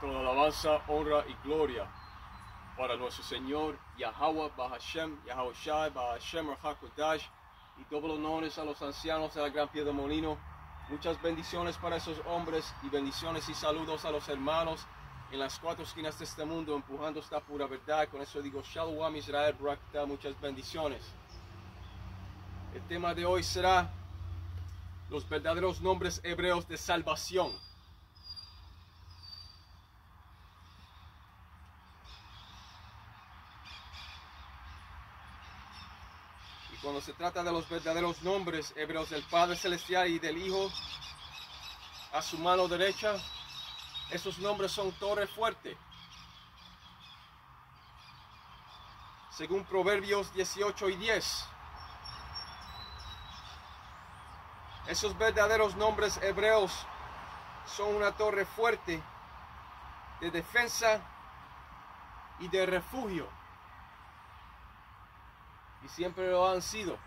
Toda alabanza, honra y gloria para nuestro Señor Yahweh Bahashem, Yahweh Shai, Bahashem Rahakodash, y todos los honores a los ancianos de la Gran Piedra Molino. Muchas bendiciones para esos hombres y bendiciones y saludos a los hermanos en las cuatro esquinas de este mundo empujando esta pura verdad. Con eso digo Shalom Israel Brakta, muchas bendiciones. El tema de hoy será los verdaderos nombres hebreos de salvación. Y cuando se trata de los verdaderos nombres hebreos del Padre Celestial y del Hijo a su mano derecha, esos nombres son torre fuerte. Según Proverbios 18 y 10. Esos verdaderos nombres hebreos son una torre fuerte de defensa y de refugio. Y siempre lo han sido.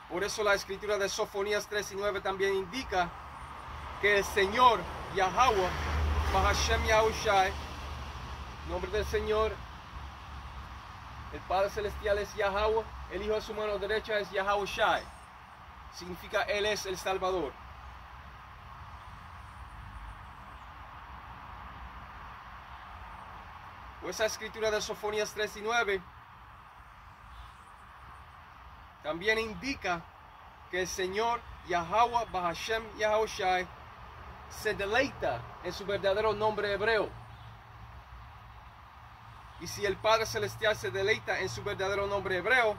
Por eso la escritura de Sofonías 3 y 9 también indica que el Señor, Yahweh, Bahashem Yahushai, nombre del Señor, el Padre Celestial es Yahweh, el Hijo de su mano derecha es Yahushai. Significa Él es el Salvador. Pues esa escritura de Sofonías 3 y 9 también indica que el Señor Yahweh Bahashem Yahushai se deleita en su verdadero nombre hebreo. Y si el Padre Celestial se deleita en su verdadero nombre hebreo,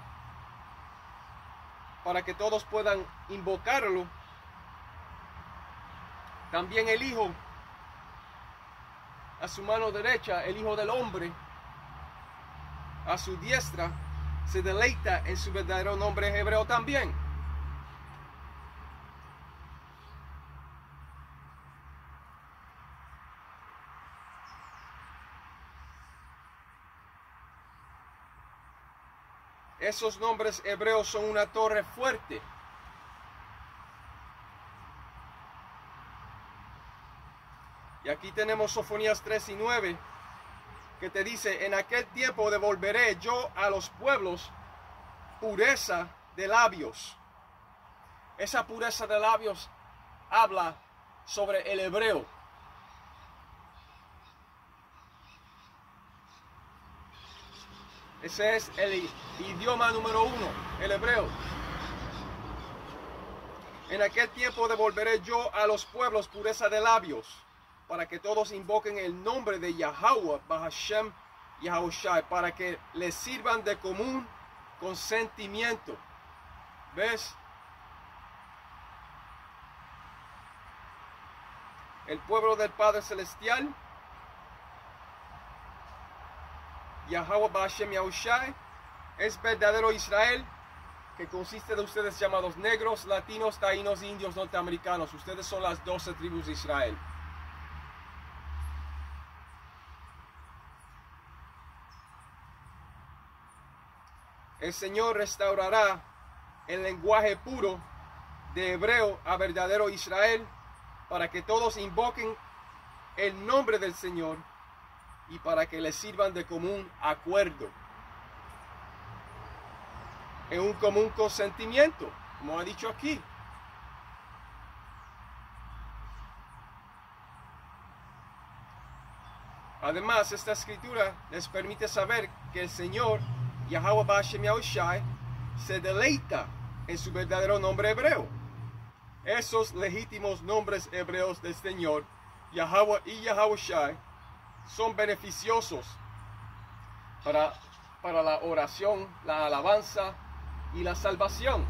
para que todos puedan invocarlo, también el Hijo, a su mano derecha, el Hijo del Hombre, a su diestra, se deleita en su verdadero nombre hebreo también. Esos nombres hebreos son una torre fuerte. Y aquí tenemos Sofonías 3 y 9, que te dice: en aquel tiempo devolveré yo a los pueblos pureza de labios. Esa pureza de labios habla sobre el hebreo. Ese es el idioma número 1, el hebreo. En aquel tiempo devolveré yo a los pueblos pureza de labios, para que todos invoquen el nombre de Yahweh, Bahashem, Yahushai, para que les sirvan de común consentimiento. ¿Ves? El pueblo del Padre Celestial, Yahweh Bahashem Yahushai, es verdadero Israel, que consiste de ustedes llamados negros, latinos, taínos, indios, norteamericanos. Ustedes son las 12 tribus de Israel. El Señor restaurará el lenguaje puro de hebreo a verdadero Israel, para que todos invoquen el nombre del Señor y para que les sirvan de común acuerdo, en un común consentimiento, como ha dicho aquí. Además, esta escritura les permite saber que el Señor Yahweh Bahashem Yahushai se deleita en su verdadero nombre hebreo. Esos legítimos nombres hebreos del Señor Yahweh y Yahushai son beneficiosos para la oración, la alabanza y la salvación.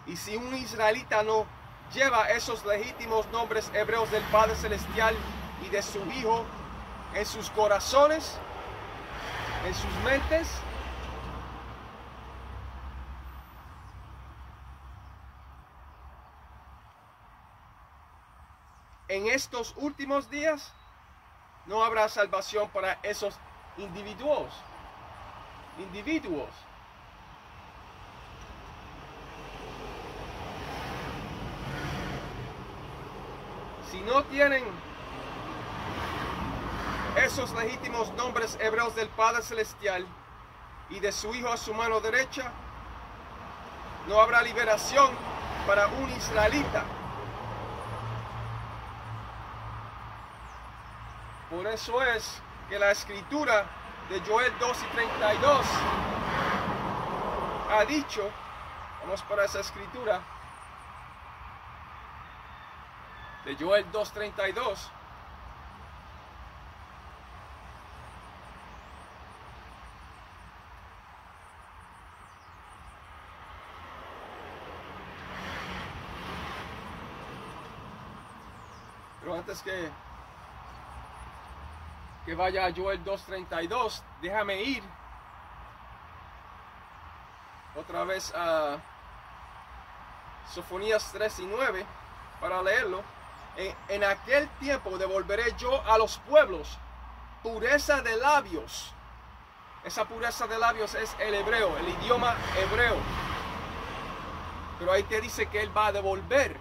Y si un israelita no lleva esos legítimos nombres hebreos del Padre Celestial y de su Hijo en sus corazones, en sus mentes, en estos últimos días no habrá salvación para esos individuos. Si no tienen esos legítimos nombres hebreos del Padre Celestial y de su Hijo a su mano derecha, no habrá liberación para un israelita. Por eso es que la escritura de Joel 2:32 ha dicho, vamos para esa escritura, de Joel 2:32, pero antes que vaya a Joel 2:32, déjame ir otra vez a Sofonías 3:9 para leerlo. En aquel tiempo devolveré yo a los pueblos pureza de labios. Esa pureza de labios es el hebreo, el idioma hebreo. Pero ahí te dice que Él va a devolver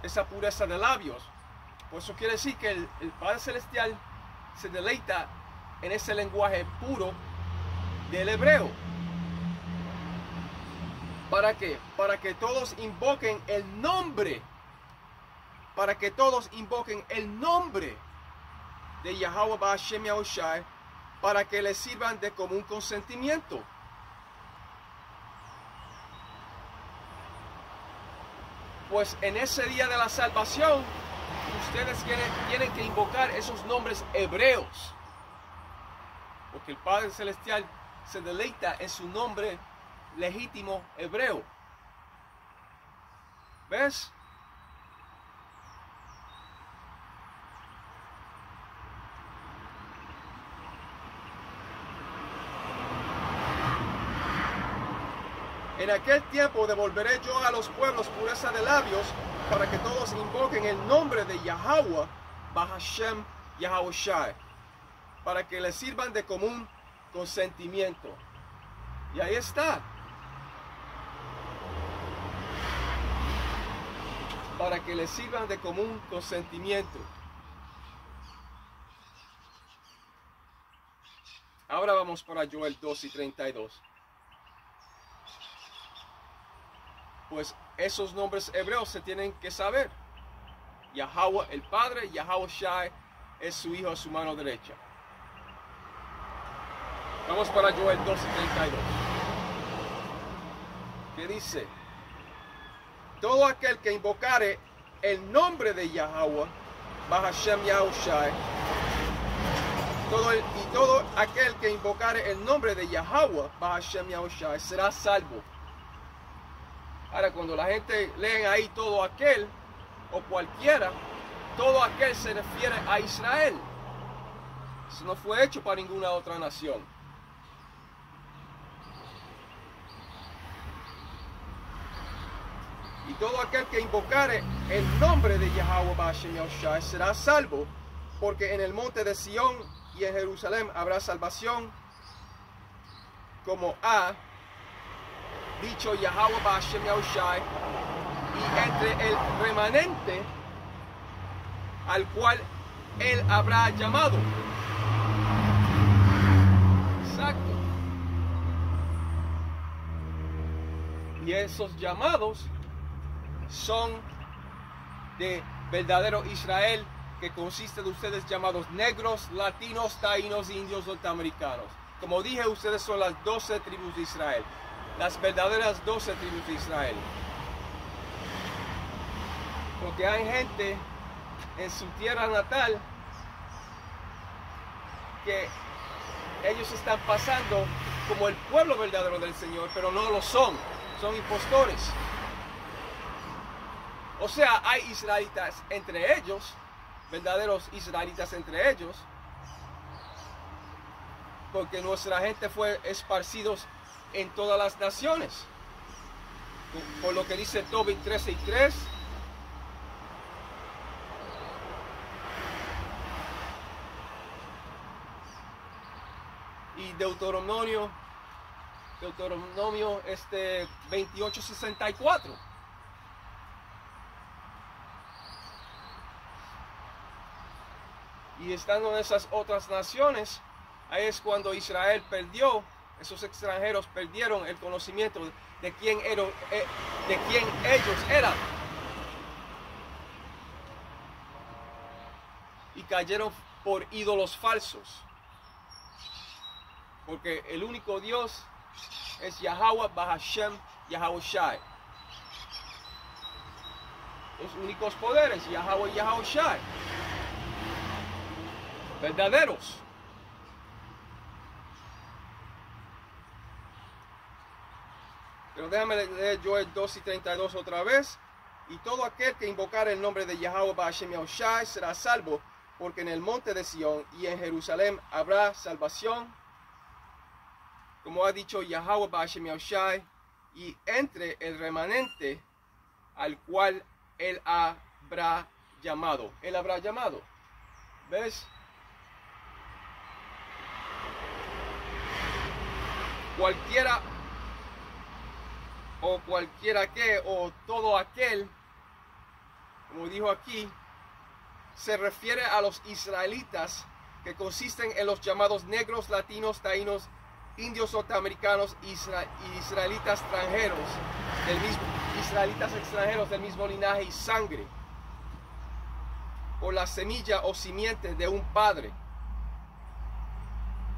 esa pureza de labios. Por eso quiere decir que el Padre Celestial se deleita en ese lenguaje puro del hebreo. ¿Para qué? Para que todos invoquen el nombre. Para que todos invoquen el nombre de Yahweh Ba'ashem Yahushai, para que les sirvan de común consentimiento. Pues en ese día de la salvación, ustedes tienen que invocar esos nombres hebreos. Porque el Padre Celestial se deleita en su nombre legítimo hebreo. ¿Ves? En aquel tiempo devolveré yo a los pueblos pureza de labios, para que todos invoquen el nombre de Yahweh Ba'ashem Yahushai, para que les sirvan de común consentimiento. Y ahí está. Para que les sirvan de común consentimiento. Ahora vamos para Joel 2:32. Pues esos nombres hebreos se tienen que saber. Yahweh el Padre, Yahushai es su Hijo a su mano derecha. Vamos para Joel 2:32. ¿Qué dice? Todo aquel que invocare el nombre de Yahweh, Ba'ashem Yahushai, todo aquel que invocare el nombre de Yahweh, Ba'ashem Yahushai, será salvo. Ahora, cuando la gente lee ahí todo aquel o cualquiera, todo aquel se refiere a Israel. Eso no fue hecho para ninguna otra nación. Y todo aquel que invocare el nombre de Yahweh Ba'ashem Yahushai será salvo, porque en el monte de Sión y en Jerusalén habrá salvación, como ha dicho Yahweh Ba'ashem Yahushai, y entre el remanente al cual Él habrá llamado. Exacto. Y esos llamados son de verdadero Israel, que consiste de ustedes llamados negros, latinos, taínos, indios, norteamericanos. Como dije, ustedes son las 12 tribus de Israel, las verdaderas 12 tribus de Israel. Porque hay gente en su tierra natal que ellos están pasando como el pueblo verdadero del Señor, pero no lo son, son impostores. O sea, hay israelitas entre ellos, verdaderos israelitas entre ellos, porque nuestra gente fue esparcidos en todas las naciones, por lo que dice Tobit 13:3. Y Deuteronomio 28:64. Y estando en esas otras naciones, ahí es cuando Israel perdió, esos extranjeros perdieron el conocimiento de quién ellos eran. Y cayeron por ídolos falsos. Porque el único Dios es Yahweh Bahashem Yahweh Shai. Los únicos poderes, Yahweh Yahweh Shai. Verdaderos. Pero déjame leer Joel 2:32 otra vez. Y todo aquel que invocar el nombre de Yahweh Bahashem Yahweh Shai será salvo, porque en el monte de Sión y en Jerusalén habrá salvación, como ha dicho Yahweh Bahashem Yahweh Shai, y entre el remanente al cual él habrá llamado. Él habrá llamado. ¿Ves? Cualquiera o cualquiera que o todo aquel, como dijo aquí, se refiere a los israelitas, que consisten en los llamados negros, latinos, taínos, indios norteamericanos, israelitas extranjeros del mismo linaje y sangre, o la semilla o simiente de un padre.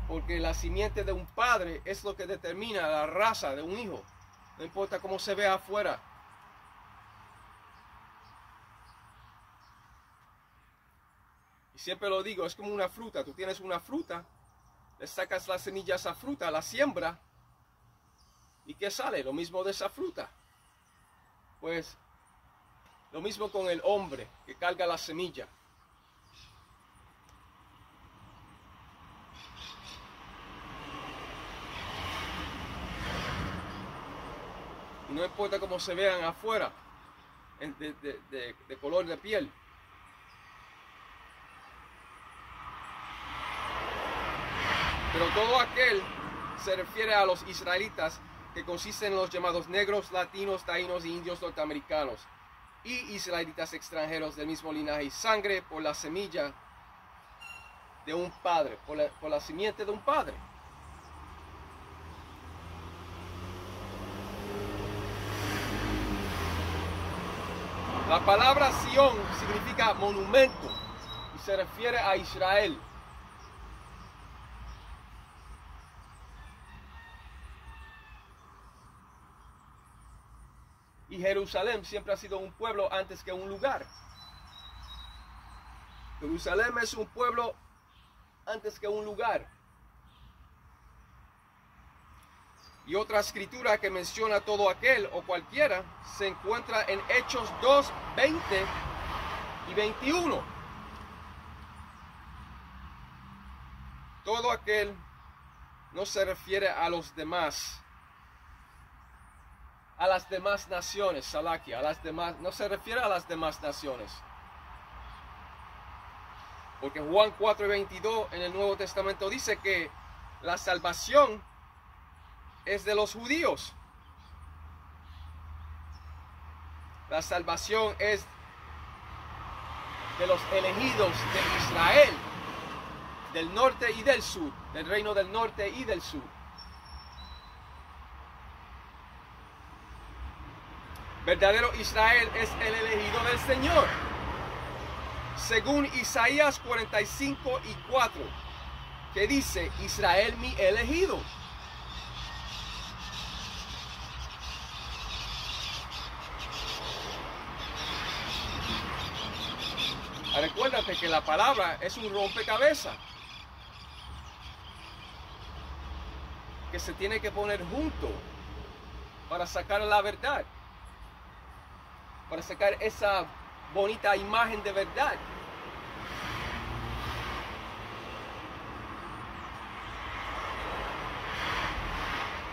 Porque la simiente de un padre es lo que determina la raza de un hijo. No importa cómo se vea afuera. Y siempre lo digo, es como una fruta. Tú tienes una fruta, le sacas las semillas a esa fruta, la siembra, ¿y qué sale? Lo mismo de esa fruta. Pues lo mismo con el hombre que carga la semilla. Y no importa cómo se vean afuera, de color de piel. Pero todo aquel se refiere a los israelitas, que consisten en los llamados negros, latinos, taínos y indios norteamericanos, y israelitas extranjeros del mismo linaje y sangre, por la semilla de un padre, por la simiente de un padre. La palabra Sión significa monumento y se refiere a Israel. Y Jerusalén siempre ha sido un pueblo antes que un lugar. Jerusalén es un pueblo antes que un lugar. Y otra escritura que menciona todo aquel o cualquiera se encuentra en Hechos 2, 20 y 21. Todo aquel no se refiere a los demás, a las demás naciones, Salakia, a las demás, no se refiere a las demás naciones. Porque Juan 4:22 en el Nuevo Testamento dice que la salvación es de los judíos. La salvación es de los elegidos de Israel, del norte y del sur, del reino del norte y del sur. Verdadero Israel es el elegido del Señor. Según Isaías 45:4, que dice, Israel mi elegido. Recuérdate que la palabra es un rompecabezas que se tiene que poner junto para sacar la verdad, para sacar esa bonita imagen de verdad.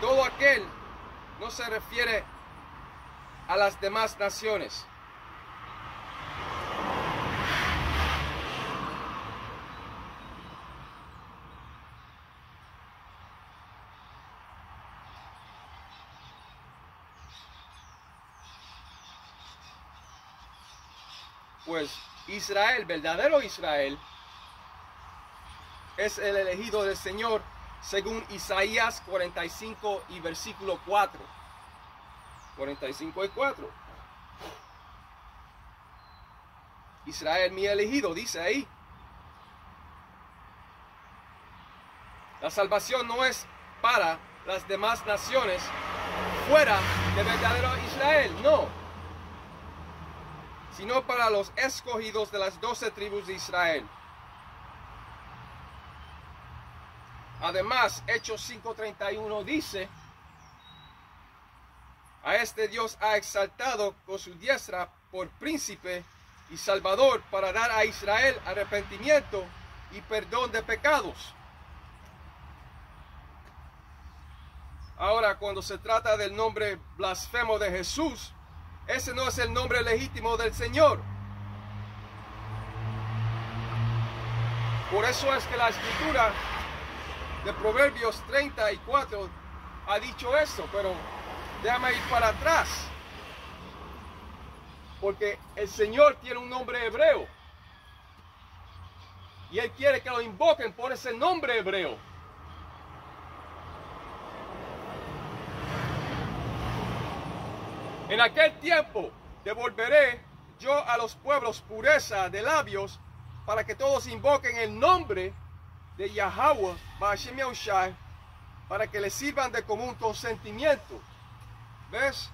Todo aquel no se refiere a las demás naciones. Pues Israel, verdadero Israel, es el elegido del Señor, según Isaías 45 y versículo 4. 45 y 4. Israel, mi elegido, dice ahí. La salvación no es para las demás naciones fuera del verdadero Israel, no, sino para los escogidos de las 12 tribus de Israel. Además, Hechos 5:31 dice: a este Dios ha exaltado con su diestra por príncipe y salvador, para dar a Israel arrepentimiento y perdón de pecados. Ahora, cuando se trata del nombre blasfemo de Jesús, ese no es el nombre legítimo del Señor. Por eso es que la escritura de Proverbios 34 ha dicho esto, pero déjame ir para atrás. Porque el Señor tiene un nombre hebreo. Y Él quiere que lo invoquen por ese nombre hebreo. En aquel tiempo devolveré yo a los pueblos pureza de labios, para que todos invoquen el nombre de Yahweh, Ba'ashem Yahushai, para que les sirvan de común consentimiento. ¿Ves?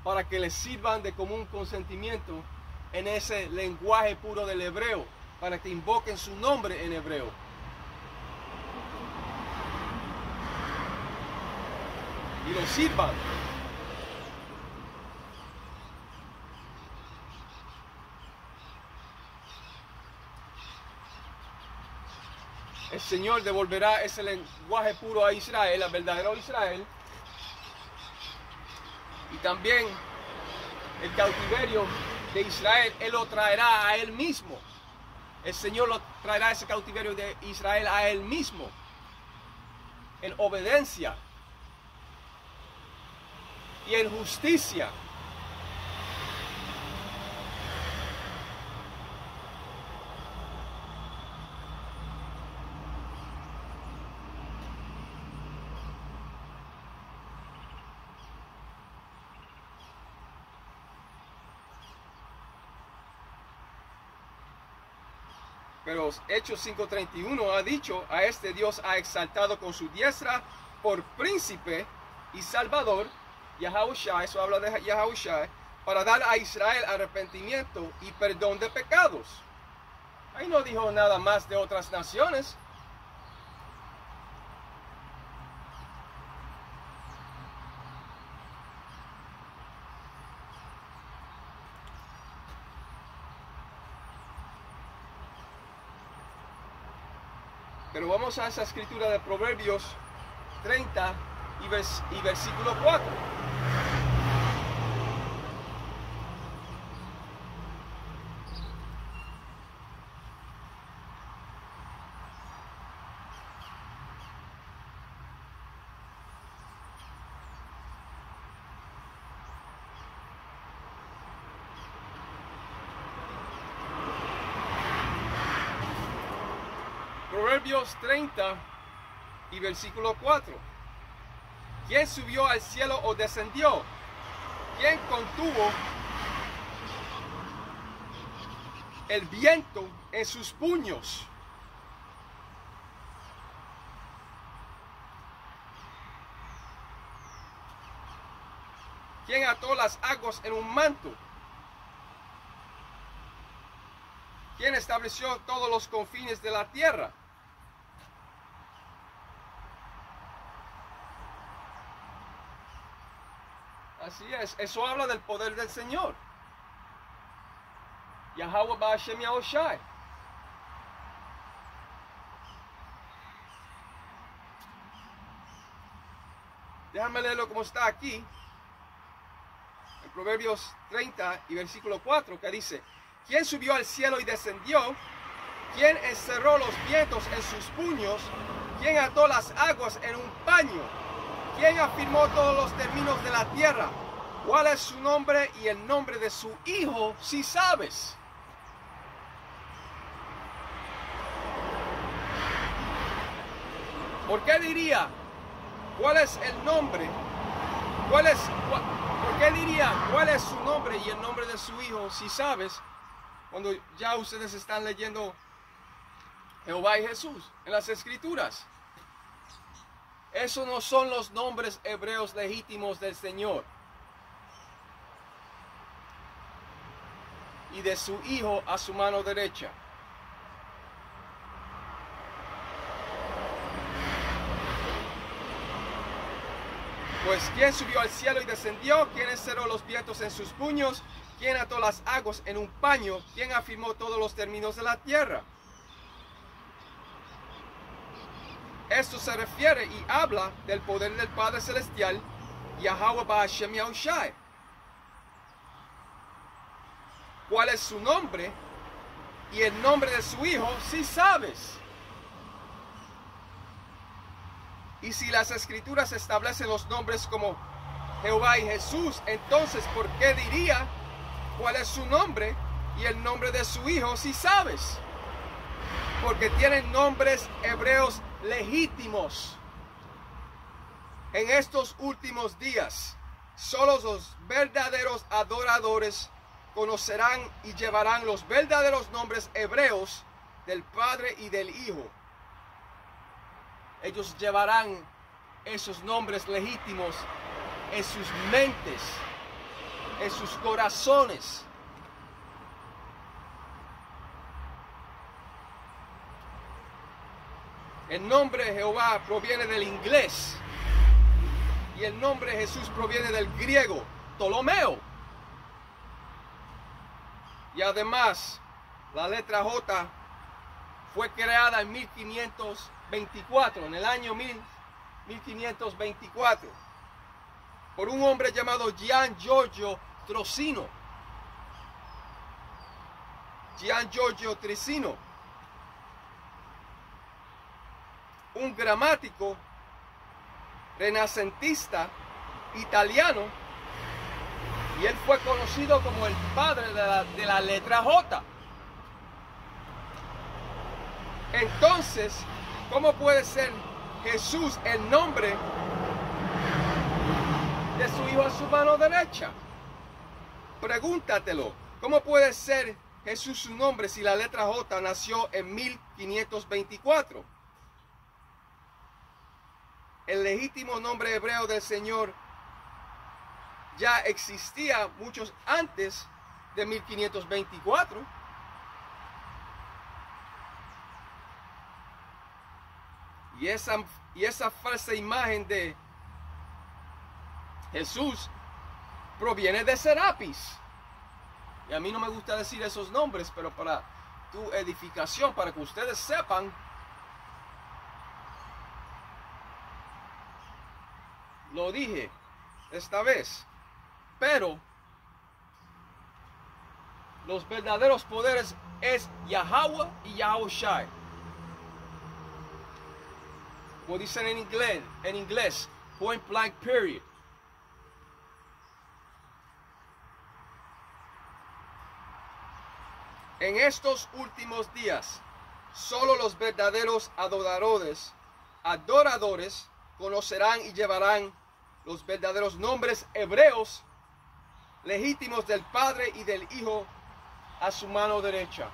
Para que les sirvan de común consentimiento en ese lenguaje puro del hebreo, para que invoquen su nombre en hebreo. Y lo sirvan. El Señor devolverá ese lenguaje puro a Israel, al verdadero Israel. Y también el cautiverio de Israel, Él lo traerá a Él mismo. El Señor lo traerá ese cautiverio de Israel a Él mismo, en obediencia y en justicia. Pero Hechos 5:31 ha dicho: a este Dios ha exaltado con su diestra por príncipe y salvador, Yahushua, eso habla de Yahushua, para dar a Israel arrepentimiento y perdón de pecados. Ahí no dijo nada más de otras naciones. Pero vamos a esa escritura de Proverbios 30 y versículo 4. Proverbios 30 y versículo 4. ¿Quién subió al cielo o descendió? ¿Quién contuvo el viento en sus puños? ¿Quién ató las aguas en un manto? ¿Quién estableció todos los confines de la tierra? Así es, eso habla del poder del Señor. Yahweh Ba'ashem Yahushai. Déjame leerlo como está aquí. En Proverbios 30 y versículo 4, que dice: ¿quién subió al cielo y descendió? ¿Quién encerró los vientos en sus puños? ¿Quién ató las aguas en un paño? ¿Quién afirmó todos los términos de la tierra? ¿Cuál es su nombre y el nombre de su hijo, si sabes? ¿Por qué diría? ¿Cuál es el nombre? ¿Por qué diría cuál es su nombre y el nombre de su hijo si sabes cuando ya ustedes están leyendo Jehová y Jesús en las Escrituras? Esos no son los nombres hebreos legítimos del Señor y de su hijo a su mano derecha. Pues ¿quién subió al cielo y descendió? ¿Quién encerró los vientos en sus puños? ¿Quién ató las aguas en un paño? ¿Quién afirmó todos los términos de la tierra? Esto se refiere y habla del poder del Padre Celestial, Yahweh Ba'ashem Yahushai. ¿Cuál es su nombre? Y el nombre de su hijo, si sabes. Y si las Escrituras establecen los nombres como Jehová y Jesús, entonces ¿por qué diría cuál es su nombre y el nombre de su hijo si sabes? Porque tienen nombres hebreos legítimos. En estos últimos días, solo los verdaderos adoradores conocerán y llevarán los verdaderos nombres hebreos del Padre y del Hijo. Ellos llevarán esos nombres legítimos en sus mentes, en sus corazones. El nombre de Jehová proviene del inglés y el nombre de Jesús proviene del griego, Ptolomeo. Y además, la letra J fue creada en 1524, en el año 1524, por un hombre llamado Gian Giorgio Trocino. Gian Giorgio Trocino, un gramático renacentista italiano, y él fue conocido como el padre de la letra J. Entonces, ¿cómo puede ser Jesús el nombre de su hijo a su mano derecha? Pregúntatelo. ¿Cómo puede ser Jesús su nombre si la letra J nació en 1524? El legítimo nombre hebreo del Señor ya existía muchos antes de 1524. Y esa falsa imagen de Jesús proviene de Serapis. Y a mí no me gusta decir esos nombres, pero para tu edificación, para que ustedes sepan, lo dije esta vez. Pero los verdaderos poderes es Yahweh y Yahushai. Como dicen en inglés, point blank period. En estos últimos días, solo los verdaderos adoradores conocerán y llevarán los verdaderos nombres hebreos legítimos del Padre y del Hijo a su mano derecha.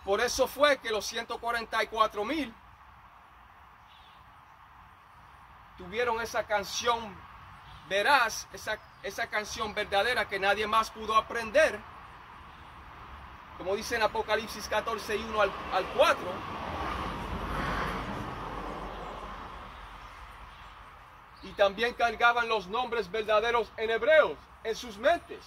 Por eso fue que los 144,000 tuvieron esa canción veraz, esa canción verdadera que nadie más pudo aprender. Como dice en Apocalipsis 14, 1 al 4. Y también cargaban los nombres verdaderos en hebreos en sus mentes.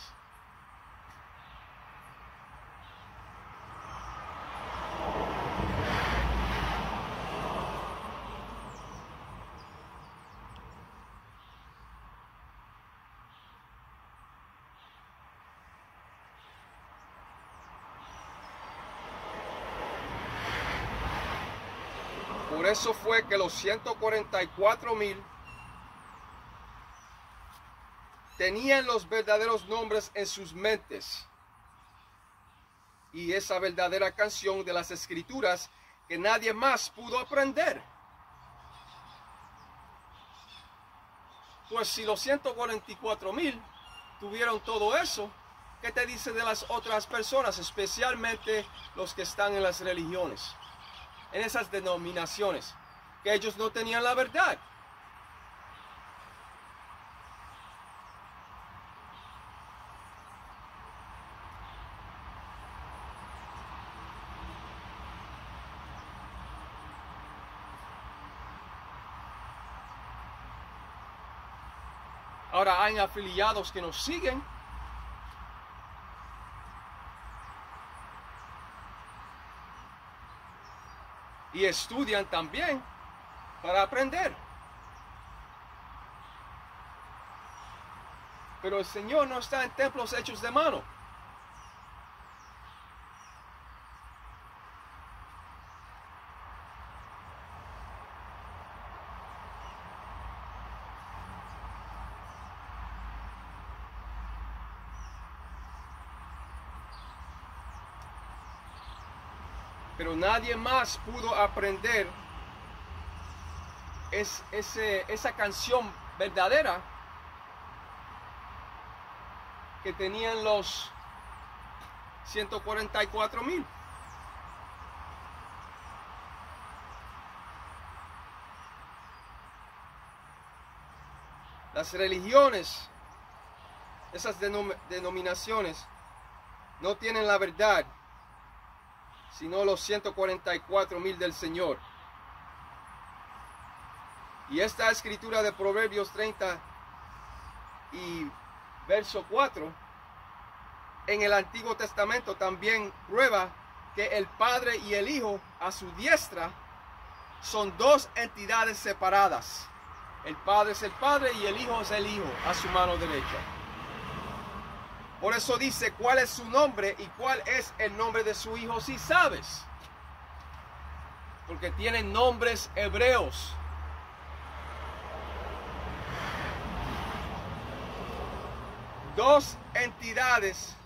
Por eso fue que los 144,000 tenían los verdaderos nombres en sus mentes. Y esa verdadera canción de las Escrituras que nadie más pudo aprender. Pues si los 144,000 tuvieron todo eso, ¿qué te dice de las otras personas, especialmente los que están en las religiones, en esas denominaciones, que ellos no tenían la verdad? Ahora hay afiliados que nos siguen. Y estudian también para aprender. Pero el Señor no está en templos hechos de mano. Pero nadie más pudo aprender esa canción verdadera que tenían los 144,000. Las religiones, esas denominaciones, no tienen la verdad, sino los 144,000 del Señor. Y esta escritura de Proverbios 30 y verso 4 en el Antiguo Testamento también prueba que el Padre y el Hijo a su diestra son dos entidades separadas. El Padre es el Padre y el Hijo es el Hijo a su mano derecha. Por eso dice cuál es su nombre y cuál es el nombre de su Hijo, si sabes. Porque tienen nombres hebreos. Dos entidades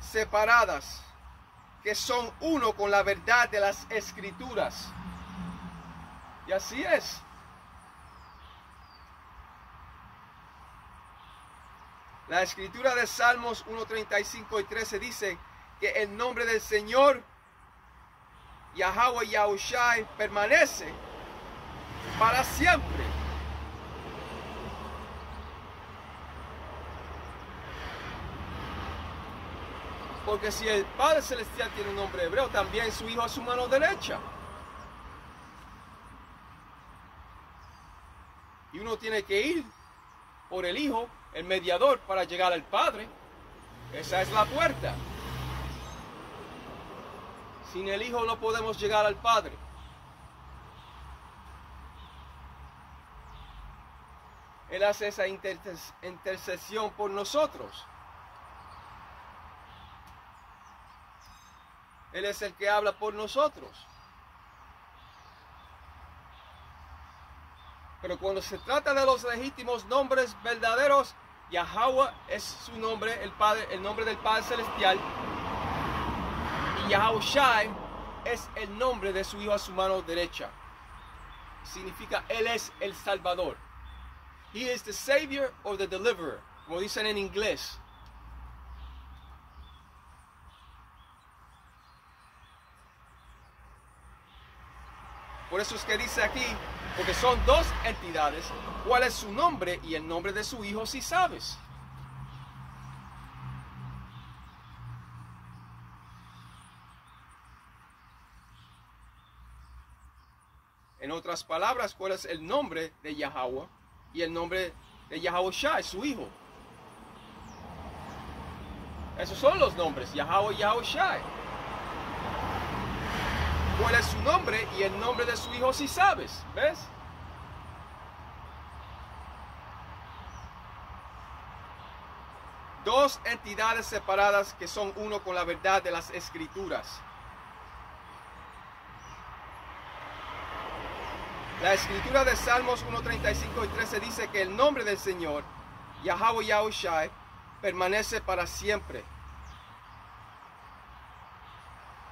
separadas que son uno con la verdad de las Escrituras. Y así es. La escritura de Salmos 1:35 y 13 dice que el nombre del Señor, Yahweh Yahushai, permanece para siempre. Porque si el Padre Celestial tiene un nombre hebreo, también su Hijo a su mano derecha. Y uno tiene que ir por el Hijo, el mediador, para llegar al Padre. Esa es la puerta. Sin el Hijo no podemos llegar al Padre. Él hace esa intercesión por nosotros. Él es el que habla por nosotros. Pero cuando se trata de los legítimos nombres verdaderos, Yahweh es su nombre, el Padre, el nombre del Padre Celestial. Y Yahushai es el nombre de su Hijo a su mano derecha. Significa Él es el Salvador. He is the Savior or the Deliverer, como dicen en inglés. Por eso es que dice aquí, porque son dos entidades, ¿cuál es su nombre y el nombre de su Hijo, si sabes? En otras palabras, ¿cuál es el nombre de Yahweh y el nombre de Yahushai, su Hijo? Esos son los nombres, Yahweh y Yahushai. ¿Cuál es su nombre y el nombre de su Hijo, si sabes? ¿Ves? Dos entidades separadas que son uno con la verdad de las Escrituras. La escritura de Salmos 1:35 y 13 dice que el nombre del Señor, Yahweh Yahushai, permanece para siempre.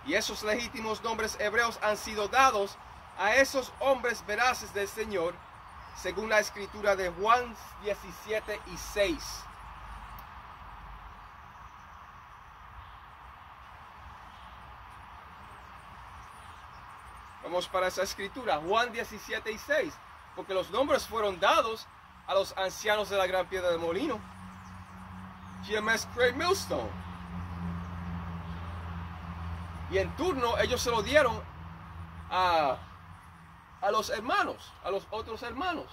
Y esos legítimos nombres hebreos han sido dados a esos hombres veraces del Señor, según la escritura de Juan 17:6. Vamos para esa escritura, Juan 17:6, porque los nombres fueron dados a los ancianos de la Gran Piedra de Molino, GMS Craig Millstone. Y en turno ellos se lo dieron a los hermanos, a los otros hermanos.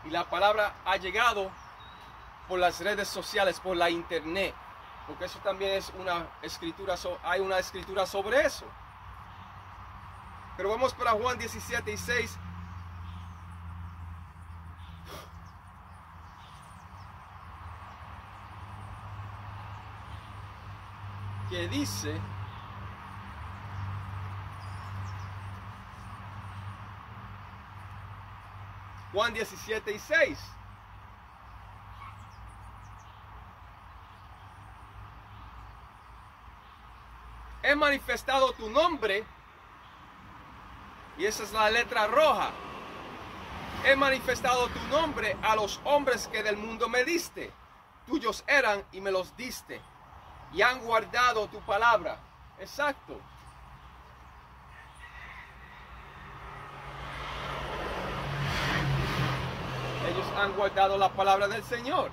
Y la palabra ha llegado por las redes sociales, por la internet, porque eso también es una escritura, hay una escritura sobre eso. Pero vamos para Juan 17:6. Que dice: Juan 17:6. He manifestado tu nombre, y esa es la letra roja. He manifestado tu nombre a los hombres que del mundo me diste. Tuyos eran y me los diste, y han guardado tu palabra. Exacto. Ellos han guardado la palabra del Señor.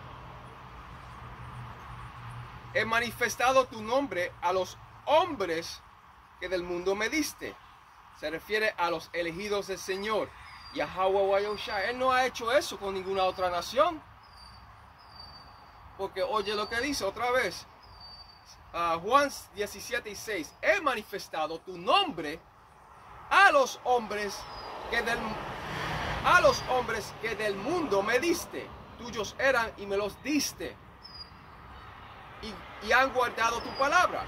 He manifestado tu nombre a los hombres que del mundo me diste. Se refiere a los elegidos del Señor, Yahweh Wayosha. Él no ha hecho eso con ninguna otra nación. Porque oye lo que dice otra vez. Juan 17:6. He manifestado tu nombre a los hombres que del mundo me diste. Tuyos eran y me los diste, y han guardado tu palabra.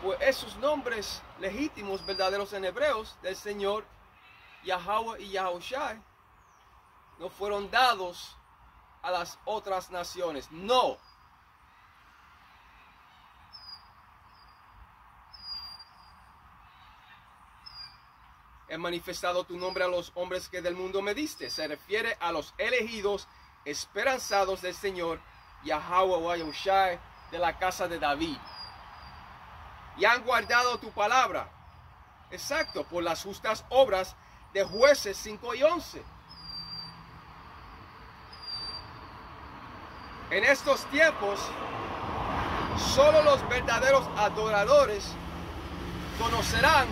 Pues esos nombres legítimos, verdaderos en hebreos, del Señor Yahweh y Yahushua, no fueron dados a las otras naciones. No. He manifestado tu nombre a los hombres que del mundo me diste. Se refiere a los elegidos, esperanzados del Señor Yahweh Yahushua, de la casa de David. Y han guardado tu palabra. Exacto, por las justas obras de Jueces 5:11. En estos tiempos, solo los verdaderos adoradores conocerán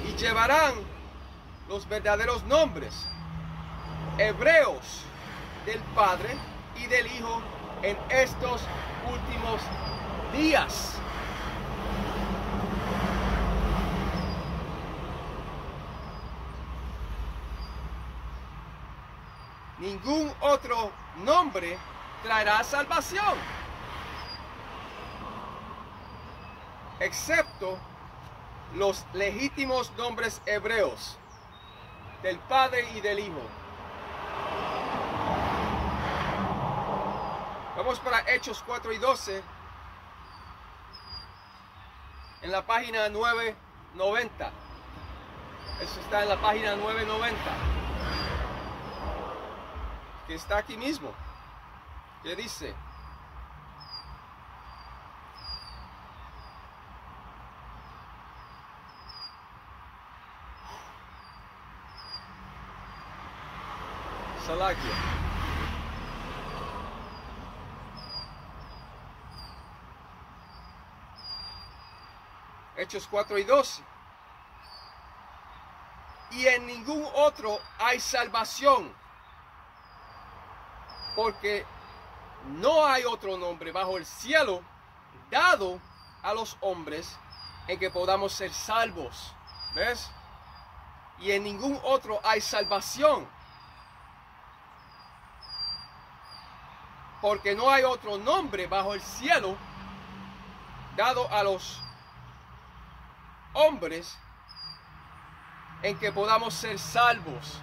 y llevarán los verdaderos nombres hebreos del Padre y del Hijo en estos últimos días. Ningún otro nombre traerá salvación, excepto los legítimos nombres hebreos del Padre y del Hijo. Vamos para Hechos 4:12, en la página 990. Eso está en la página 990. Que está aquí mismo, que dice: Salakia. Hechos 4:12. Y en ningún otro hay salvación, porque no hay otro nombre bajo el cielo dado a los hombres en que podamos ser salvos. ¿Ves? Y en ningún otro hay salvación, porque no hay otro nombre bajo el cielo dado a los hombres en que podamos ser salvos.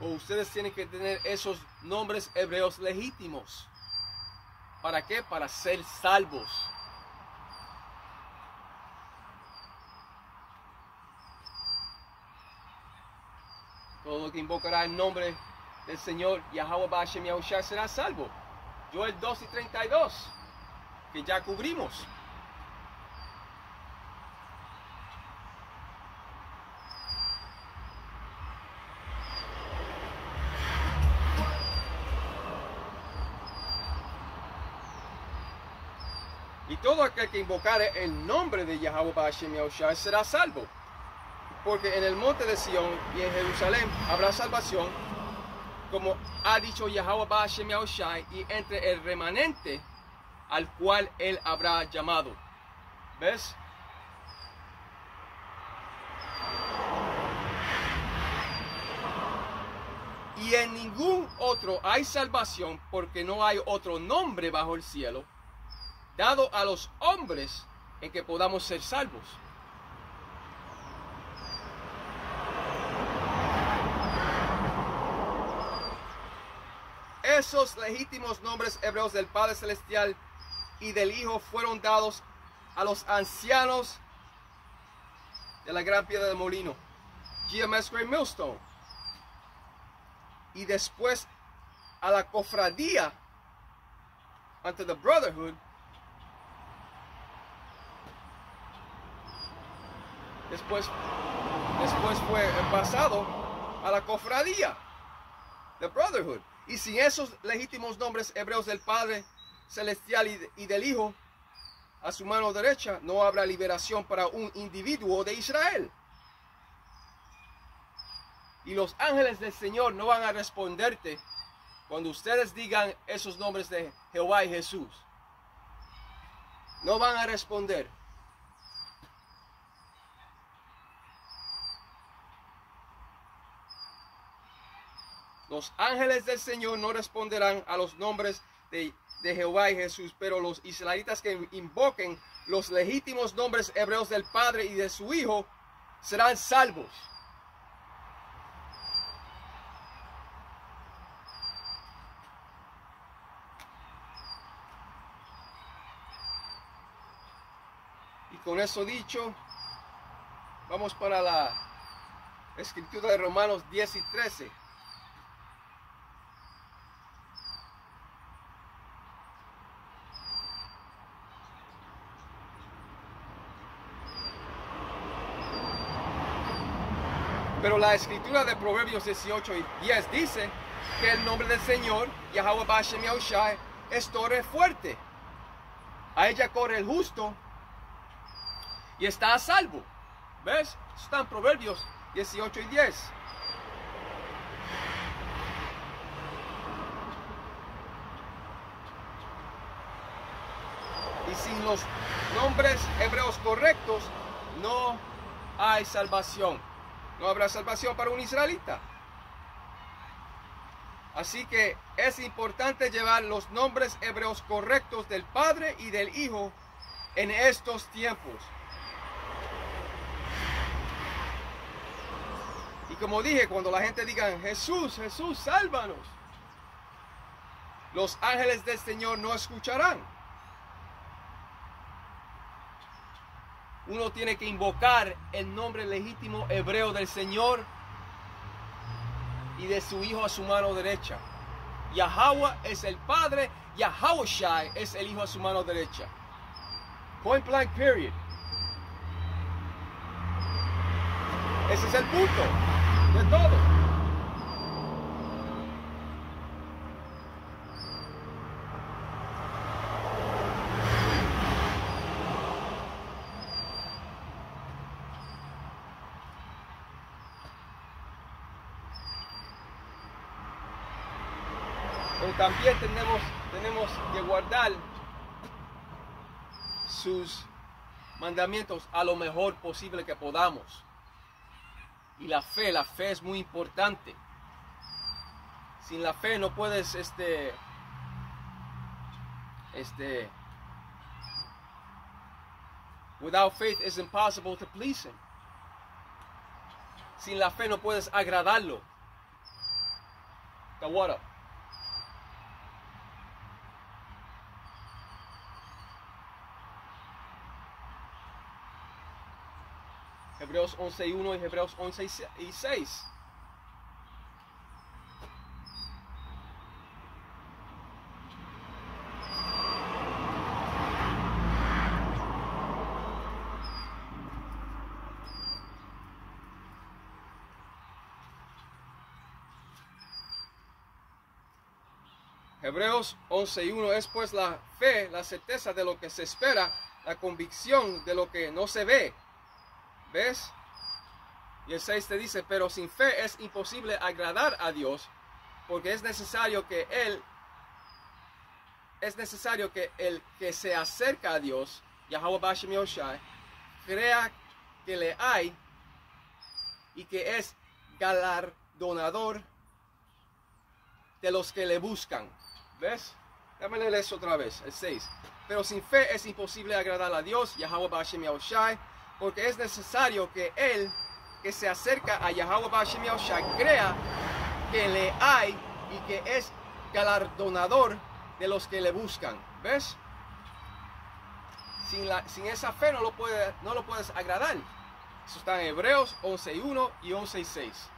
O ustedes tienen que tener esos nombres hebreos legítimos. ¿Para qué? Para ser salvos. Todo lo que invocará el nombre del Señor Yahweh Ba'ashem Yahushua será salvo. Joel 2:32, que ya cubrimos. Y todo aquel que invocare el nombre de Yahweh Ba'ashem Yahushua será salvo. Porque en el monte de Sión y en Jerusalén habrá salvación, como ha dicho Yahweh Ba'ashem Yahushua, y entre el remanente al cual él habrá llamado. ¿Ves? Y en ningún otro hay salvación, porque no hay otro nombre bajo el cielo dado a los hombres en que podamos ser salvos. Esos legítimos nombres hebreos del Padre Celestial y del Hijo fueron dados a los ancianos de la gran piedra de molino, GMS Great Millstone, y después a la cofradía, ante the Brotherhood, después fue pasado a la cofradía, the Brotherhood. Y sin esos legítimos nombres hebreos del Padre Celestial y del Hijo a su mano derecha, no habrá liberación para un individuo de Israel. Y los ángeles del Señor no van a responderte cuando ustedes digan esos nombres de Jehová y Jesús. No van a responder. Los ángeles del Señor no responderán a los nombres de Jehová y Jesús, pero los israelitas que invoquen los legítimos nombres hebreos del Padre y de su Hijo serán salvos. Y con eso dicho, vamos para la escritura de Romanos 10 y 13. Pero la escritura de Proverbios 18 y 10 dice que el nombre del Señor, Yahweh Ba'ashem Yahushua, es torre fuerte. A ella corre el justo y está a salvo. ¿Ves? Están Proverbios 18 y 10. Y sin los nombres hebreos correctos no hay salvación. No habrá salvación para un israelita. Así que es importante llevar los nombres hebreos correctos del Padre y del Hijo en estos tiempos. Y como dije, cuando la gente diga Jesús, Jesús, sálvanos, los ángeles del Señor no escucharán. Uno tiene que invocar el nombre legítimo hebreo del Señor y de su Hijo a su mano derecha. Yahweh es el Padre, Yahushua es el Hijo a su mano derecha. Point blank period. Ese es el punto de todo. Pero también tenemos que guardar sus mandamientos a lo mejor posible que podamos. Y la fe es muy importante. Sin la fe no puedes Without faith it's impossible to please him. Sin la fe no puedes agradarlo. Tawara. Hebreos 11:1 y Hebreos 11:6. Hebreos 11:1 es pues la fe, la certeza de lo que se espera, la convicción de lo que no se ve. ¿Ves? Y el 6 te dice, pero sin fe es imposible agradar a Dios, porque es necesario que el que se acerca a Dios, Yahweh Bashem Yoshai, crea que le hay y que es galardonador de los que le buscan. ¿Ves? Déjame leer eso otra vez, el 6. Pero sin fe es imposible agradar a Dios, Yahweh Bashem Yoshai, porque es necesario que el que se acerca a Yahweh Bashem Yoshai crea que le hay y que es galardonador de los que le buscan. ¿Ves? Sin esa fe no lo puedes agradar. Eso está en Hebreos 11:1 y 11:6.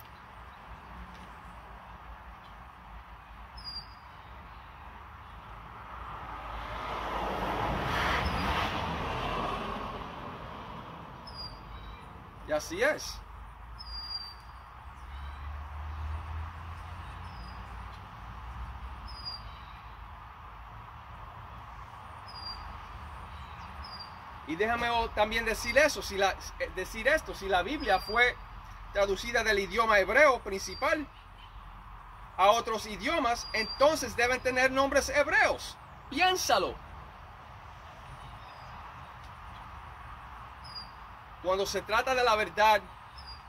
Y así es. Y déjame también decir esto, si la Biblia fue traducida del idioma hebreo principal a otros idiomas, entonces deben tener nombres hebreos. Piénsalo. Cuando se trata de la verdad,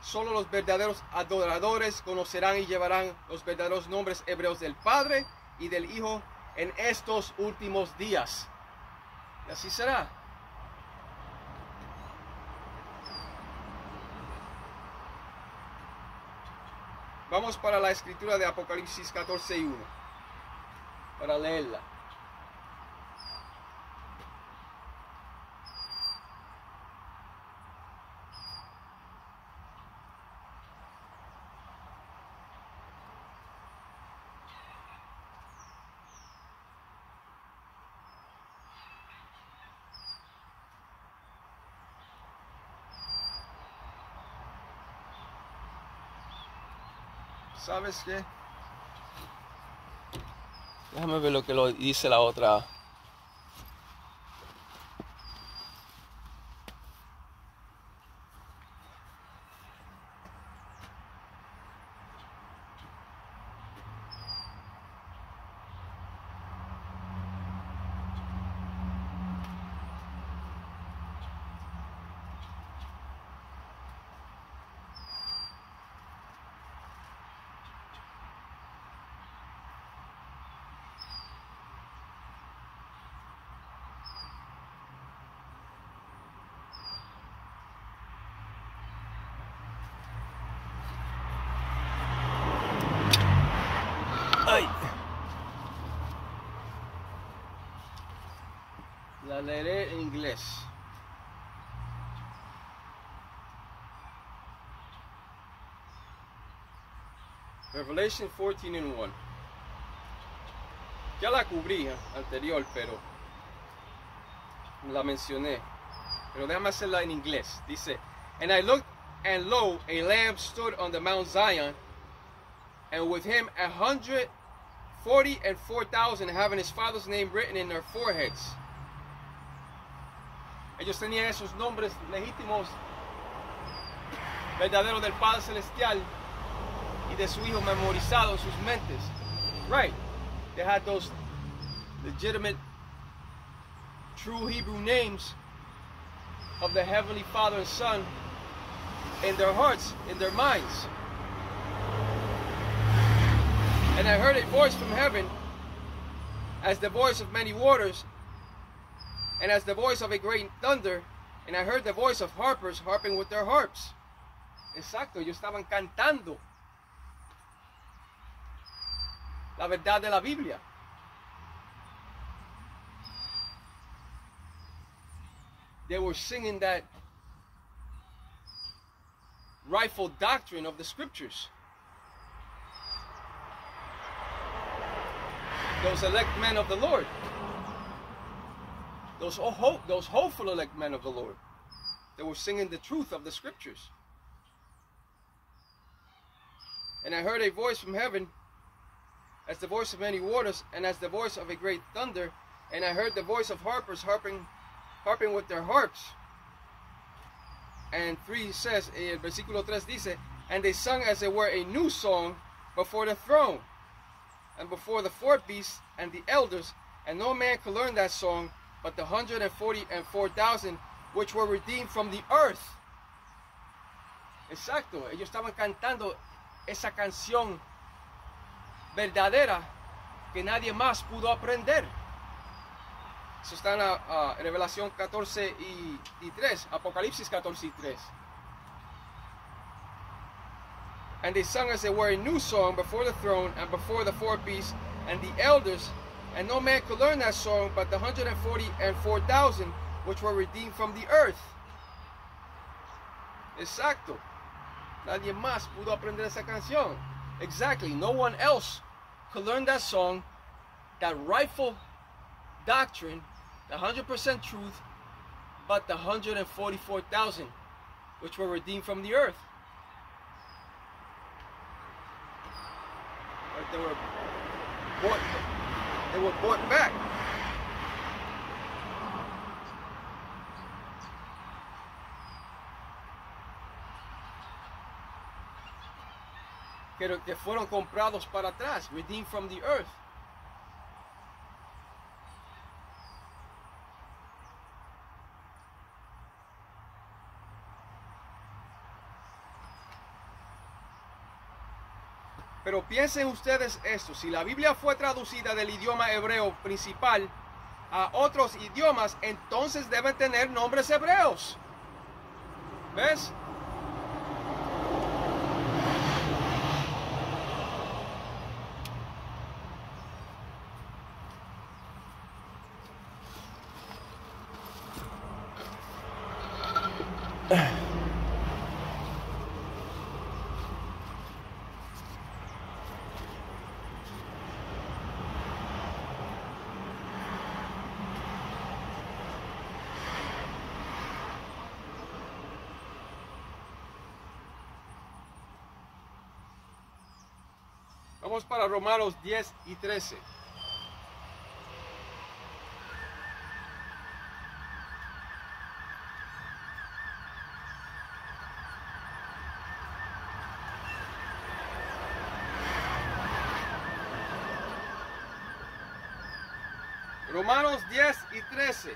solo los verdaderos adoradores conocerán y llevarán los verdaderos nombres hebreos del Padre y del Hijo en estos últimos días. Y así será. Vamos para la escritura de Apocalipsis 14:1 para leerla. ¿Sabes qué? Déjame ver lo que lo dice la otra. Ay. La leeré en inglés. Revelation 14:1. Ya la cubrí anterior, pero la mencioné. Pero déjame hacerla en inglés. Dice, and I looked, and lo, a lamb stood on the Mount Zion, and with him 144,000 having his father's name written in their foreheads. Ellos tenían esos nombres legítimos, verdaderos del Padre Celestial y de su Hijo memorizados en sus mentes. Right. They had those legitimate, true Hebrew names of the Heavenly Father and Son in their hearts, in their minds. And I heard a voice from heaven, as the voice of many waters, and as the voice of a great thunder, And I heard the voice of harpers harping with their harps. Exacto, ellos estaban cantando la verdad de la Biblia. They were singing that rightful doctrine of the scriptures. Those elect men of the Lord. Those hopeful elect men of the Lord. They were singing the truth of the scriptures. And I heard a voice from heaven, as the voice of many waters, and as the voice of a great thunder. And I heard the voice of harpers harping with their harps. And 3 says, el versículo 3 dice, and they sung as it were a new song before the throne, and before the 4 beasts and the elders, and no man could learn that song, but the 144,000 which were redeemed from the earth. Exacto, ellos estaban cantando esa canción verdadera que nadie más pudo aprender. Eso está en la Revelación 14 y 3, Apocalipsis 14 y 3. And they sung as it were a new song before the throne and before the 4 beasts and the elders, and no man could learn that song but the 144,000 which were redeemed from the earth. Exacto. Nadie más pudo aprender esa canción. Exactly. No one else could learn that song, that rightful doctrine, the 100% truth, but the 144,000 which were redeemed from the earth. But they were bought back. Que fueron comprados para atrás, redeemed from the earth. Pero piensen ustedes esto, si la Biblia fue traducida del idioma hebreo principal a otros idiomas, entonces deben tener nombres hebreos. ¿Ves? Vamos para Romanos 10 y 13. Romanos 10 y 13.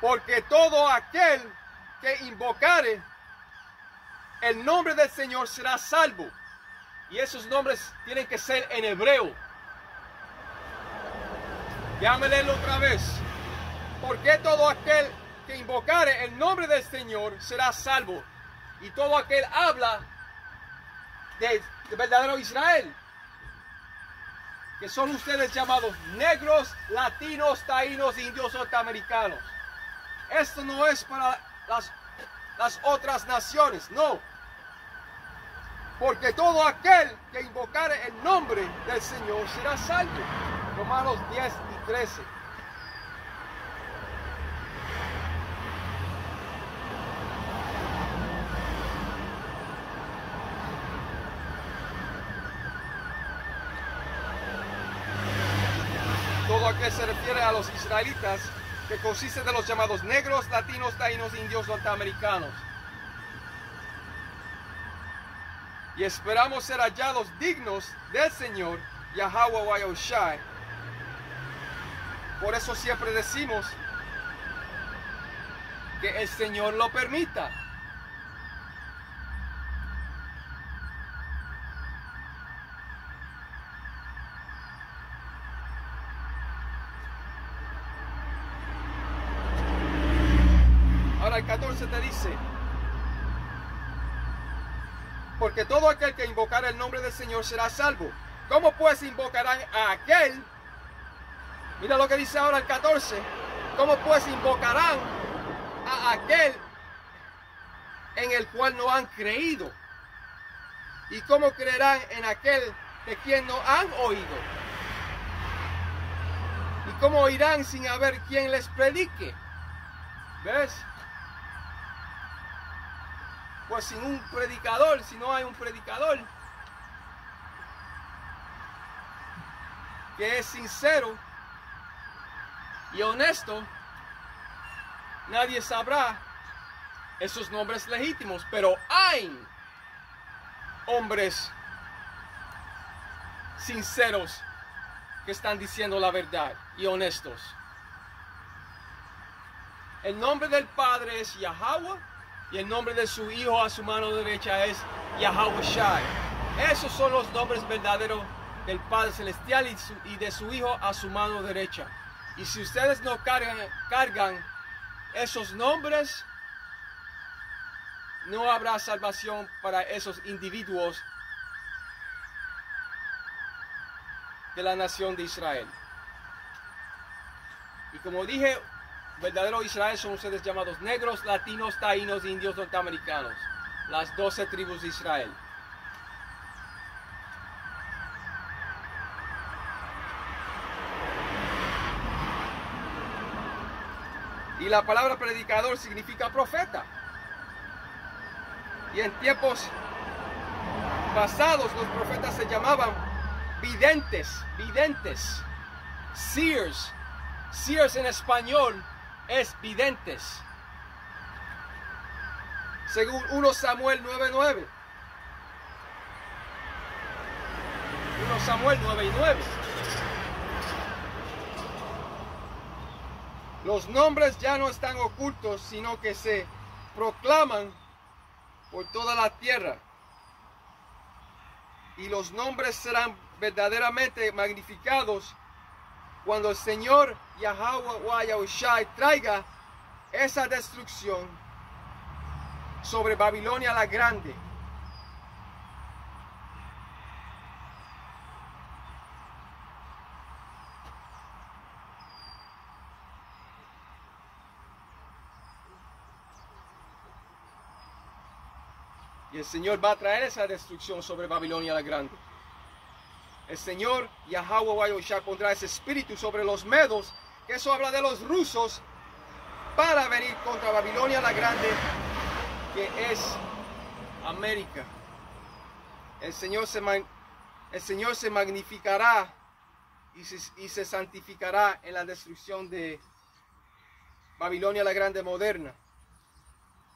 Porque todo aquel que invocare el nombre del Señor será salvo. Y esos nombres tienen que ser en hebreo. Déjame leerlo otra vez. Porque todo aquel que invocare el nombre del Señor será salvo. Y todo aquel habla de verdadero Israel, que son ustedes llamados negros, latinos, taínos, indios, norteamericanos. Esto no es para las otras naciones, no. Porque todo aquel que invocare el nombre del Señor será salvo. Romanos 10 y 13. Todo aquel se refiere a los israelitas, que consiste de los llamados negros, latinos, taínos, indios, norteamericanos. Y esperamos ser hallados dignos del Señor, Yahweh Yahushai. Por eso siempre decimos que el Señor lo permita. al 14 te dice: porque todo aquel que invocara el nombre del Señor será salvo. ¿Cómo pues invocarán a aquel? Mira lo que dice ahora el 14. ¿Cómo pues invocarán a aquel en el cual no han creído? ¿Y cómo creerán en aquel de quien no han oído? ¿Y cómo oirán sin haber quien les predique? ¿Ves? Pues sin un predicador, si no hay un predicador que es sincero y honesto, nadie sabrá esos nombres legítimos. Pero hay hombres sinceros que están diciendo la verdad y honestos. El nombre del Padre es Yahweh y el nombre de su Hijo a su mano derecha es Yahweh Shai. Esos son los nombres verdaderos del Padre Celestial y de su Hijo a su mano derecha. Y si ustedes no cargan esos nombres, no habrá salvación para esos individuos de la nación de Israel. Y como dije, verdadero Israel son ustedes llamados negros, latinos, taínos, indios, norteamericanos, las 12 tribus de Israel. Y la palabra predicador significa profeta. Y en tiempos pasados los profetas se llamaban videntes, seers. Seers en español es videntes. Según 1 Samuel 9:9. 1 Samuel 9:9. Los nombres ya no están ocultos, sino que se proclaman por toda la tierra. Y los nombres serán verdaderamente magnificados cuando el Señor Yahweh Yahushai traiga esa destrucción sobre Babilonia la Grande. Y el Señor va a traer esa destrucción sobre Babilonia la Grande. El Señor Yahweh Yahushua pondrá ese espíritu sobre los medos, que eso habla de los rusos, para venir contra Babilonia la Grande, que es América. El Señor se magnificará y se santificará en la destrucción de Babilonia la Grande moderna.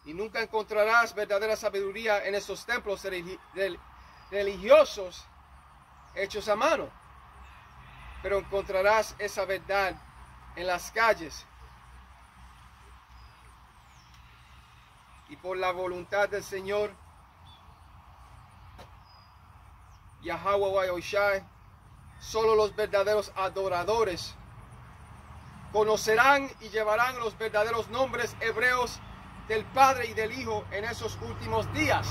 Y nunca encontrarás verdadera sabiduría en esos templos religiosos hechos a mano, pero encontrarás esa verdad en las calles. Y por la voluntad del Señor Yahweh Yahushai, solo los verdaderos adoradores conocerán y llevarán los verdaderos nombres hebreos del Padre y del Hijo en esos últimos días.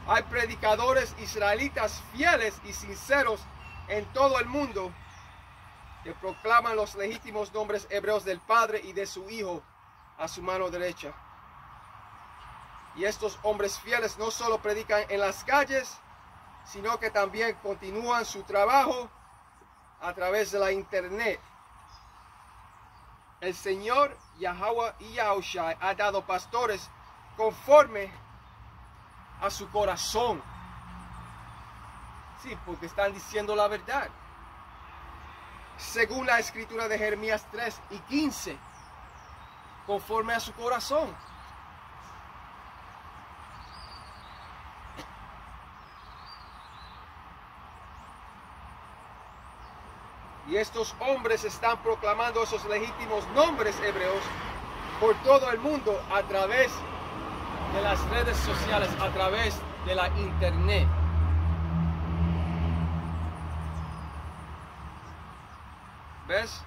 Hay predicadores israelitas fieles y sinceros en todo el mundo que proclaman los legítimos nombres hebreos del Padre y de su Hijo a su mano derecha. Y estos hombres fieles no solo predican en las calles, sino que también continúan su trabajo a través de la internet. El Señor Yahweh y Yahushua ha dado pastores conforme a su corazón. Sí, porque están diciendo la verdad. Según la escritura de Jeremías 3:15, conforme a su corazón. Y estos hombres están proclamando esos legítimos nombres hebreos por todo el mundo a través de las redes sociales, a través de la internet. ¿Ves?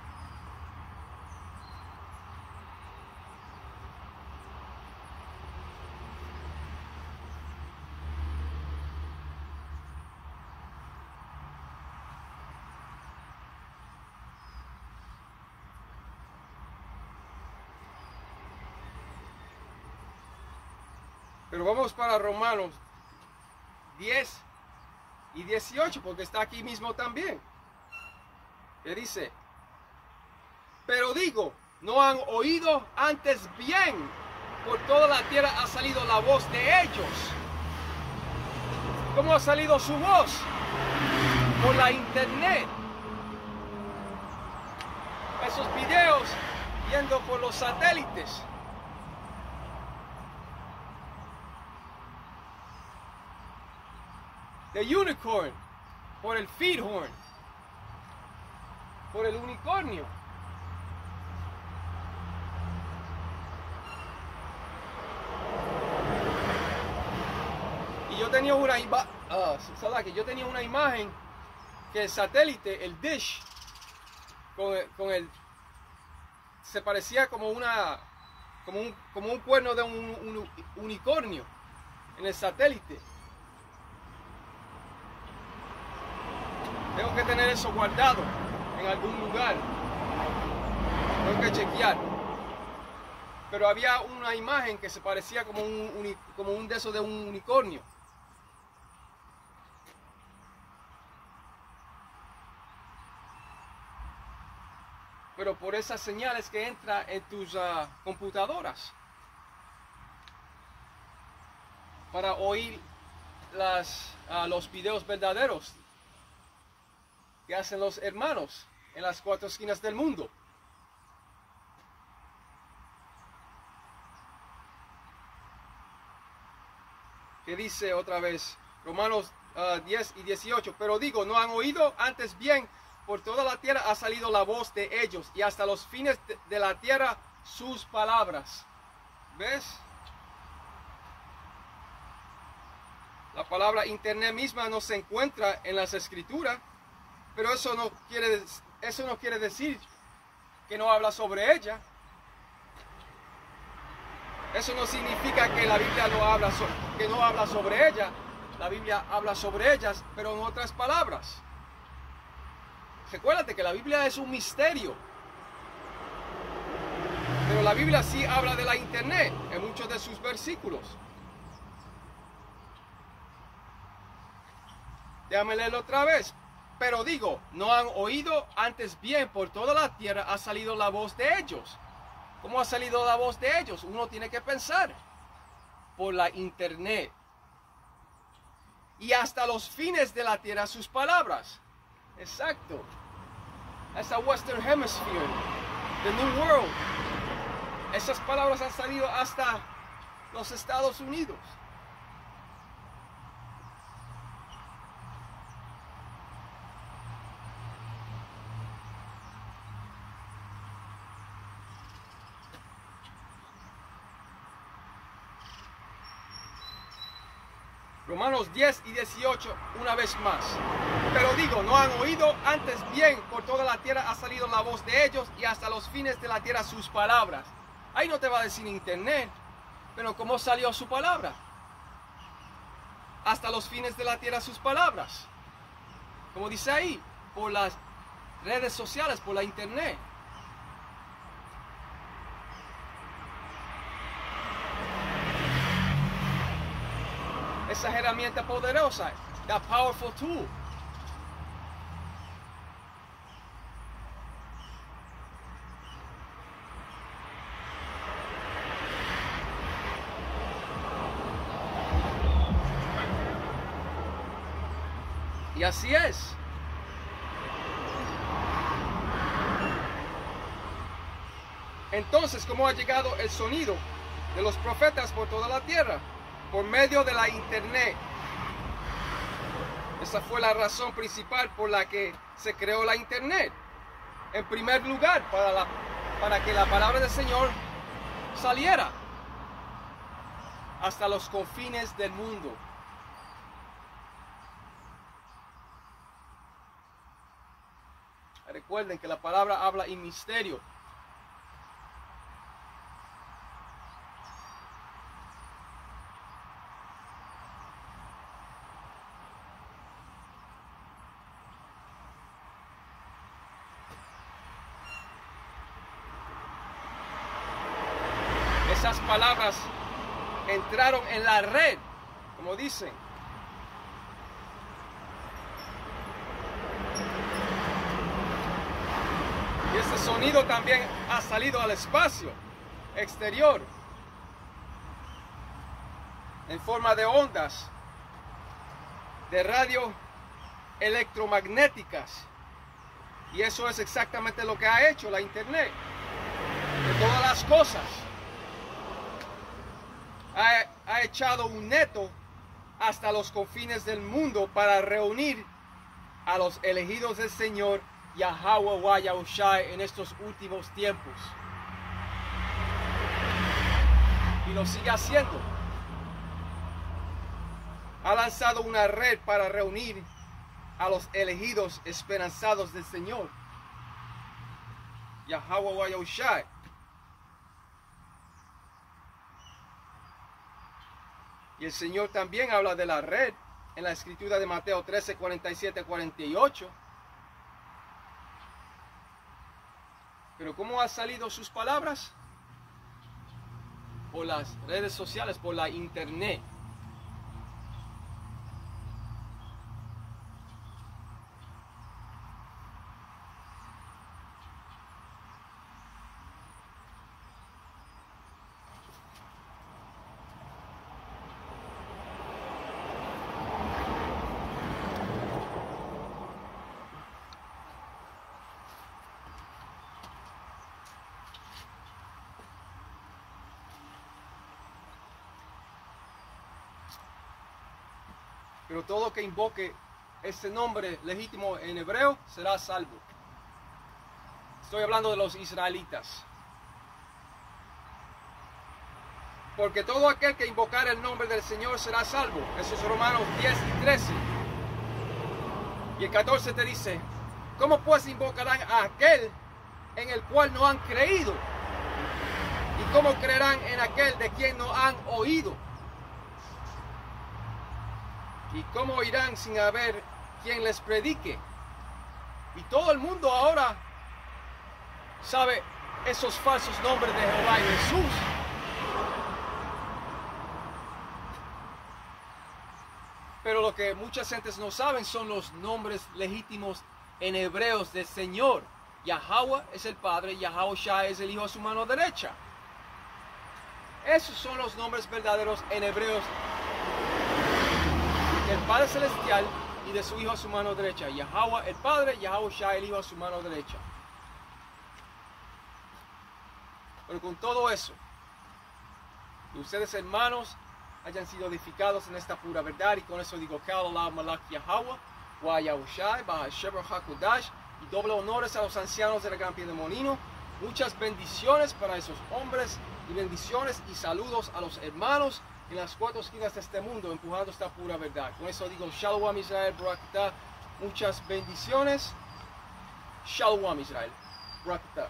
Pero vamos para Romanos 10 y 18, porque está aquí mismo también. Que dice, pero digo, ¿no han oído antes bien? Por toda la tierra ha salido la voz de ellos. ¿Cómo ha salido su voz? Por la internet. Esos videos yendo por los satélites. The unicorn, por el feedhorn, por el unicornio. Y yo tenía una imagen que el satélite, el dish, se parecía como un cuerno de un unicornio en el satélite. Tengo que tener eso guardado en algún lugar. Tengo que chequear. Pero había una imagen que se parecía como un de esos de un unicornio. Pero por esas señales que entra en tus computadoras. Para oír los videos verdaderos que hacen los hermanos en las cuatro esquinas del mundo. Que dice otra vez, Romanos 10 y 18, pero digo, ¿no han oído antes bien? Por toda la tierra ha salido la voz de ellos, y hasta los fines de la tierra sus palabras. ¿Ves? La palabra internet misma no se encuentra en las escrituras. Pero eso no quiere decir que no habla sobre ella. Eso no significa que la Biblia no habla sobre ella. La Biblia habla sobre ellas, pero en otras palabras. Recuérdate que la Biblia es un misterio. Pero la Biblia sí habla de la internet en muchos de sus versículos. Déjame leerlo otra vez. Pero digo, ¿no han oído antes bien? Por toda la tierra ha salido la voz de ellos. ¿Cómo ha salido la voz de ellos? Uno tiene que pensar. Por la internet. Y hasta los fines de la tierra sus palabras. Exacto. Esa Western Hemisphere. The New World. Esas palabras han salido hasta los Estados Unidos. Romanos 10 y 18, una vez más. Pero digo, ¿no han oído antes bien? Por toda la tierra ha salido la voz de ellos, y hasta los fines de la tierra sus palabras. Ahí no te va a decir internet, pero ¿cómo salió su palabra? Hasta los fines de la tierra sus palabras. Como dice ahí, por las redes sociales, por la internet. Esa herramienta poderosa, that powerful tool. Y así es. Entonces, ¿cómo ha llegado el sonido de los profetas por toda la tierra? Por medio de la internet. Esa fue la razón principal por la que se creó la internet. En primer lugar, para que la palabra del Señor saliera hasta los confines del mundo. Recuerden que la palabra habla en misterio. Esas palabras entraron en la red, como dicen. Y ese sonido también ha salido al espacio exterior en forma de ondas de radio electromagnéticas. Y eso es exactamente lo que ha hecho la internet. De todas las cosas, ha echado un neto hasta los confines del mundo para reunir a los elegidos del Señor Yahweh Yahushai en estos últimos tiempos. Y lo sigue haciendo. Ha lanzado una red para reunir a los elegidos esperanzados del Señor Yahweh Yahushai. Y el Señor también habla de la red en la escritura de Mateo 13, 47, 48. Pero ¿cómo han salido sus palabras? Por las redes sociales, por la internet. Pero todo que invoque este nombre legítimo en hebreo será salvo. Estoy hablando de los israelitas. Porque todo aquel que invocar el nombre del Señor será salvo. Eso es Romanos 10 y 13. Y el 14 te dice, ¿cómo pues invocarán a aquel en el cual no han creído? ¿Y cómo creerán en aquel de quien no han oído? ¿Y cómo oirán sin haber quien les predique? Y todo el mundo ahora sabe esos falsos nombres de Jehová y Jesús. Pero lo que muchas gentes no saben son los nombres legítimos en hebreos del Señor. Yahweh es el Padre, Yahushai es el Hijo a su mano derecha. Esos son los nombres verdaderos en hebreos del Padre Celestial y de su Hijo a su mano derecha. Yahweh el Padre, Yahushai el Hijo a su mano derecha. Pero con todo eso, que ustedes hermanos hayan sido edificados en esta pura verdad, y con eso digo Ka'alah Malak Yahweh, Wa Yahushai, Bahashem Hakodash, y doble honores a los ancianos de la Gran Piedra de Molino. Muchas bendiciones para esos hombres, y bendiciones y saludos a los hermanos en las cuatro esquinas de este mundo, empujando esta pura verdad. Con eso digo Shalom Israel, Barakatah. Muchas bendiciones. Shalom Israel, Barakatah.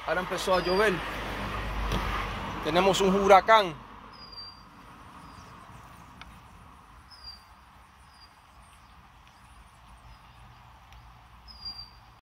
Ahora empezó a llover. Tenemos un huracán.